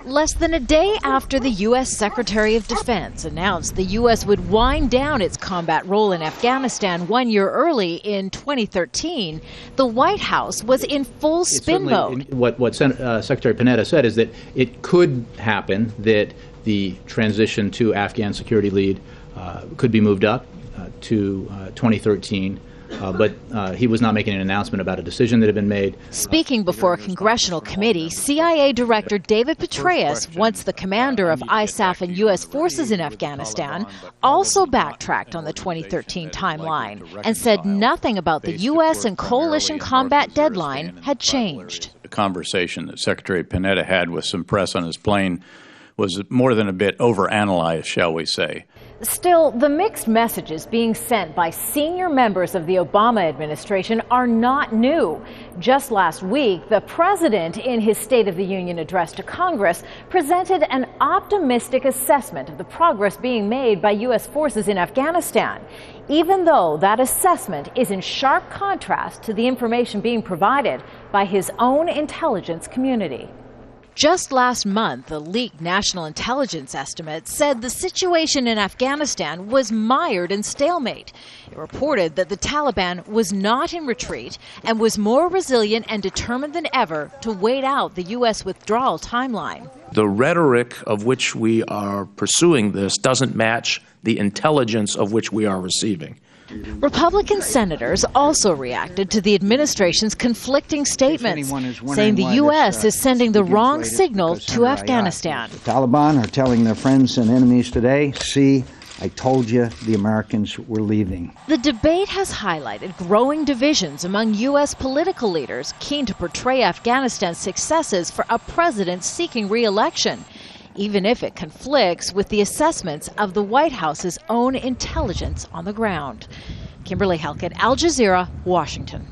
Less than a day after the U.S. Secretary of Defense announced the U.S. would wind down its combat role in Afghanistan 1 year early in 2013, the White House was in full spin mode. What Secretary Panetta said is that it could happen that the transition to Afghan security lead could be moved up to 2013. But he was not making an announcement about a decision that had been made. Speaking before a Congressional Committee, CIA Director David Petraeus, once the commander of ISAF and US forces in Afghanistan, also backtracked on the 2013 timeline and said nothing about the US and coalition combat deadline had changed. The conversation that Secretary Panetta had with some press on his plane was more than a bit overanalyzed, shall we say. Still, the mixed messages being sent by senior members of the Obama administration are not new. Just last week, the president, in his State of the Union address to Congress, presented an optimistic assessment of the progress being made by U.S. forces in Afghanistan, even though that assessment is in sharp contrast to the information being provided by his own intelligence community. Just last month, a leaked national intelligence estimate said the situation in Afghanistan was mired in stalemate. It reported that the Taliban was not in retreat and was more resilient and determined than ever to wait out the U.S. withdrawal timeline. The rhetoric of which we are pursuing this doesn't match the intelligence of which we are receiving. Republican senators also reacted to the administration's conflicting statements, saying the U.S. is sending the wrong signal to Afghanistan. The Taliban are telling their friends and enemies today, see, I told you the Americans were leaving. The debate has highlighted growing divisions among U.S. political leaders keen to portray Afghanistan's successes for a president seeking re-election, even if it conflicts with the assessments of the White House's own intelligence on the ground. Kimberly Halkett, Al Jazeera, Washington.